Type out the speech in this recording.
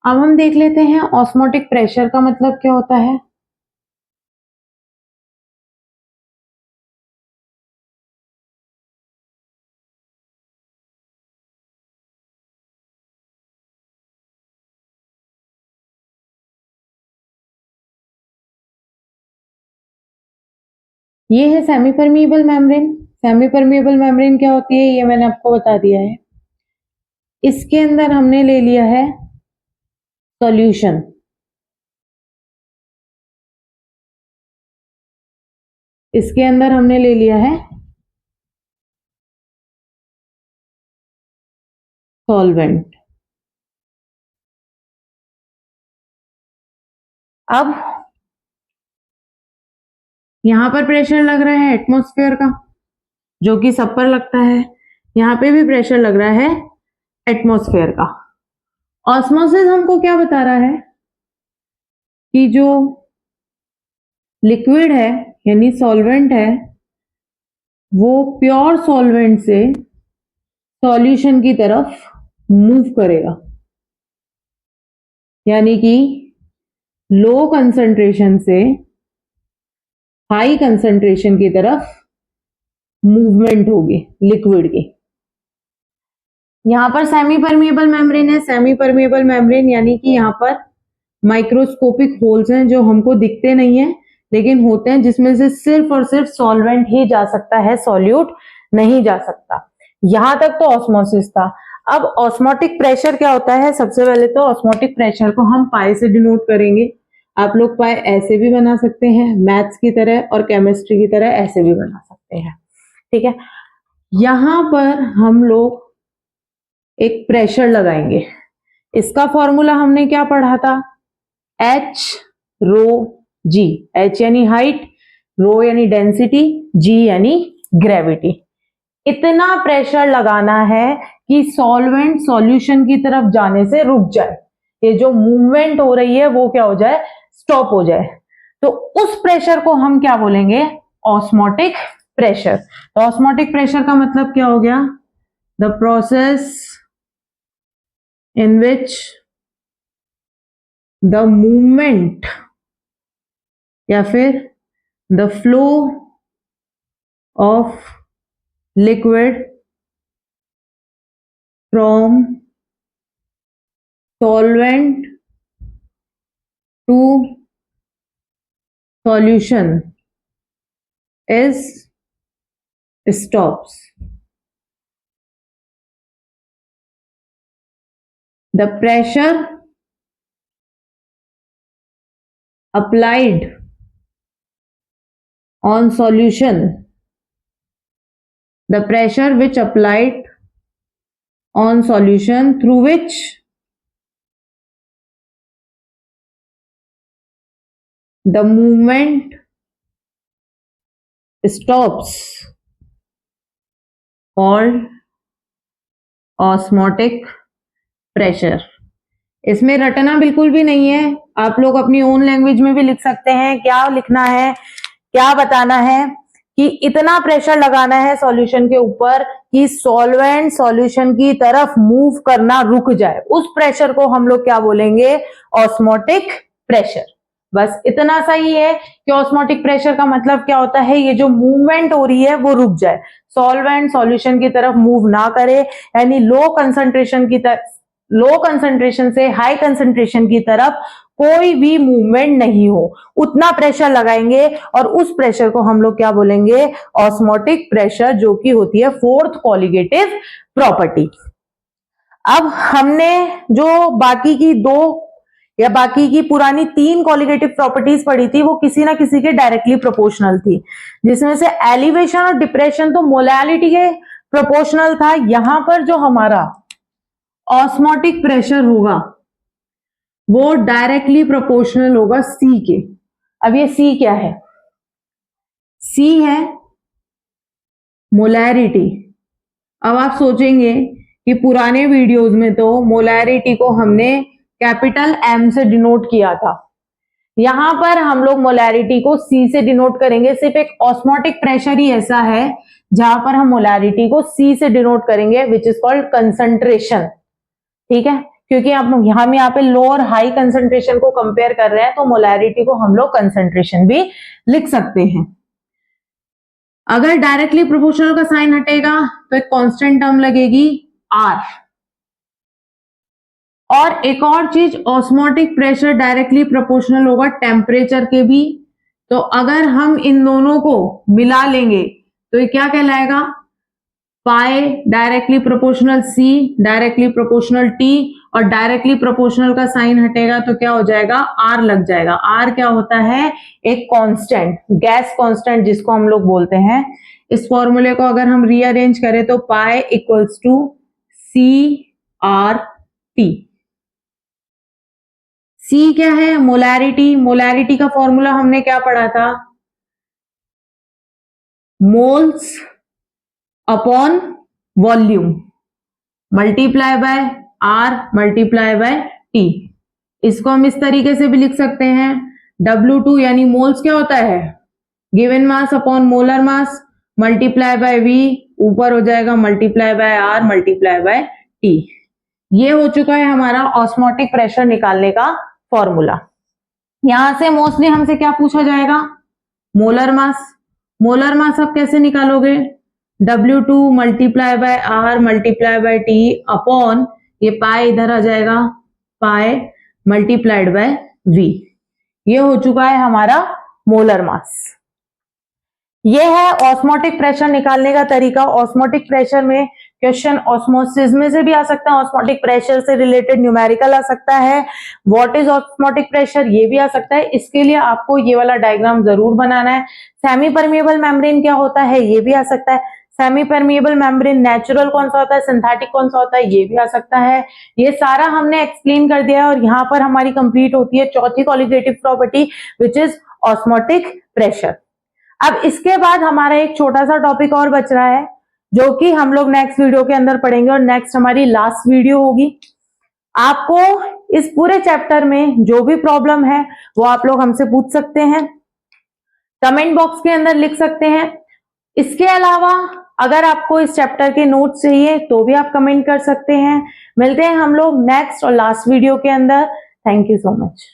अब हम देख लेते हैं ऑस्मोटिक प्रेशर का मतलब क्या होता है। ये है semi permeable membrane. Semi permeable membrane क्या होती है ये मैंने आपको बता दिया है। इसके अंदर हमने ले लिया है सॉल्यूशन। इसके अंदर हमने ले लिया है सॉल्वेंट। अब यहां पर प्रेशर लग रहा है एटमॉस्फेयर का, जो कि सब पर लगता है। यहां पे भी प्रेशर लग रहा है एटमॉस्फेयर का। ऑस्मोसिस हमको क्या बता रहा है कि जो लिक्विड है यानी सॉल्वेंट है वो प्योर सॉल्वेंट से सॉल्यूशन की तरफ मूव करेगा, यानी कि लो कंसंट्रेशन से हाई कंसंट्रेशन की तरफ मूवमेंट होगी लिक्विड की। यहां पर सेमी परमिएबल मेम्ब्रेन है। सेमी परमिएबल मेम्ब्रेन यानी कि यहां पर माइक्रोस्कोपिक होल्स हैं जो हमको दिखते नहीं है लेकिन होते हैं, जिसमें से सिर्फ और सिर्फ सॉल्वेंट ही जा सकता है, सॉल्यूट नहीं जा सकता। यहां तक तो ऑस्मोसिस था। अब ऑस्मोटिक प्रेशर क्या होता है। सबसे पहले तो ऑस्मोटिक प्रेशर को हम पाई से डिनोट करेंगे। आप लोग पाई ऐसे भी बना सकते हैं मैथ्स की तरह और केमिस्ट्री की तरह ऐसे भी बना सकते हैं, ठीक है। यहां पर हम लोग एक प्रेशर लगाएंगे। इसका फॉर्मूला हमने क्या पढ़ा था, एच रो जी। एच यानी हाइट, रो यानी डेंसिटी, जी यानी ग्रेविटी। इतना प्रेशर लगाना है कि सॉल्वेंट सॉल्यूशन की तरफ जाने से रुक जाए, ये जो मूवमेंट हो रही है वो क्या हो जाए, स्टॉप हो जाए। तो उस प्रेशर को हम क्या बोलेंगे, ऑस्मोटिक प्रेशर। तो ऑस्मोटिक प्रेशर का मतलब क्या हो गया, the process in which the movement या फिर the flow of liquid from solvent to solution is stops. The pressure applied on solution, the pressure which applied on solution through which the movement stops, called osmotic pressure. इसमें रटना बिल्कुल भी नहीं है, आप लोग अपनी ओन लैंग्वेज में भी लिख सकते हैं। क्या लिखना है, क्या बताना है कि इतना प्रेशर लगाना है सॉल्यूशन के ऊपर कि सॉल्वेंट सॉल्यूशन की तरफ मूव करना रुक जाए। उस प्रेशर को हम लोग क्या बोलेंगे, ऑस्मोटिक प्रेशर। बस इतना सा ही है कि ऑस्मोटिक प्रेशर का मतलब क्या होता है, ये जो मूवमेंट हो रही है वो रुक जाए, सॉल्वेंट सॉल्यूशन की तरफ मूव ना करे, यानी लो कंसंट्रेशन से हाई कंसंट्रेशन की तरफ कोई भी मूवमेंट नहीं हो, उतना प्रेशर लगाएंगे। और उस प्रेशर को हम लोग क्या बोलेंगे, ऑस्मोटिक प्रेशर, जो कि होती है फोर्थ कॉलिगेटिव प्रॉपर्टी। अब हमने जो बाकी की दो या बाकी की पुरानी तीन कॉलिगेटिव प्रॉपर्टीज पढ़ी थी वो किसी ना किसी के डायरेक्टली प्रोपोर्शनल थी, जिसमें से एलिवेशन और डिप्रेशन तो मोलैलिटी के प्रोपोर्शनल था। यहां पर जो हमारा ऑस्मोटिक प्रेशर होगा वो डायरेक्टली प्रोपोर्शनल होगा सी के। अब ये सी क्या है, सी है मोलैरिटी। अब आप सोचेंगे कि पुराने वीडियोस में तो मोलैरिटी को हमने कैपिटल एम से डिनोट किया था, यहां पर हम लोग मोलैरिटी को सी से डिनोट करेंगे। सिर्फ एक ऑस्मोटिक प्रेशर ही ऐसा है जहां पर हम मोलैरिटी को सी से डिनोट करेंगे, विच इज कॉल्ड कंसंट्रेशन। ठीक है, क्योंकि हम यहाँ पे लो और हाई कंसंट्रेशन को कंपेयर कर रहे हैं, तो मोलैरिटी को हम लोग कंसंट्रेशन भी लिख सकते हैं। अगर डायरेक्टली प्रोपोर्शनल का साइन हटेगा तो एक कांस्टेंट टर्म लगेगी R। और एक और चीज, ऑस्मोटिक प्रेशर डायरेक्टली प्रोपोर्शनल होगा टेम्परेचर के भी, तो अगर हम इन दोनों को मिला लेंगे तो ये क्या कहलाएगा, pi directly proportional C directly proportional T, और डायरेक्टली प्रोपोर्शनल का साइन हटेगा तो क्या हो जाएगा, R लग जाएगा। R क्या होता है, एक कांस्टेंट, गैस कांस्टेंट जिसको हम लोग बोलते हैं। इस फॉर्मूले को अगर हम रीअरेंज करें तो पाई इक्वल्स टू CRT। C क्या है, मोलैरिटी। मोलैरिटी का फॉर्मूला हमने क्या पढ़ा था, moles upon volume multiply by R multiply by T। इसको हम इस तरीके से भी लिख सकते हैं, W2 यानी मोल्स क्या होता है, given mass upon molar mass multiply by V, ऊपर हो जाएगा multiply by R multiply by T। ये हो चुका है हमारा ऑस्मोटिक प्रेशर निकालने का फॉर्मूला। यहां से मोस्टली हमसे क्या पूछा जाएगा, मोलर मास। मोलर मास आप कैसे निकालोगे, W2 multiply by R multiply by T upon ये पाई इधर आ जाएगा, पाई मल्टीप्लाइड बाय V। ये हो चुका है हमारा मोलर मास। ये है ऑस्मोटिक प्रेशर निकालने का तरीका। ऑस्मोटिक प्रेशर में क्वेश्चन ऑस्मोसिस में से भी आ सकता है, ऑस्मोटिक प्रेशर से रिलेटेड न्यूमेरिकल आ सकता है, व्हाट इज ऑस्मोटिक प्रेशर ये भी आ सकता है। इसके लिए आपको ये वाला डायग्राम जरूर बनाना है। सेमी परमिएबल मेम्ब्रेन क्या होता है ये भी आ सकता है। सेमी परमिएबल मेम्ब्रेन नेचुरल कौन सा होता है, सिंथेटिक कौन सा होता है ये भी आ सकता है। ये सारा हमने एक्सप्लेन कर दिया है और यहाँ पर हमारी कंप्लीट होती है चौथी qualitative property which is osmotic pressure. अब इसके बाद हमारा एक छोटा सा टॉपिक और बच रहा है जो कि हम लोग नेक्स्ट वीडियो के अंदर पढ़ेंगे, और नेक्स्ट हमारी लास्ट वीडियो होगी। आपको इस पूरे चैप्टर में जो भी प्रॉब्लम है वो आप लोग हमसे पूछ सकते हैं, कमेंट बॉक्स के अंदर लिख सकते हैं। इसके अलावा अगर आपको इस चैप्टर के नोट्स चाहिए तो भी आप कमेंट कर सकते हैं। मिलते हैं हम लोग नेक्स्ट और लास्ट वीडियो के अंदर। Thank you so much.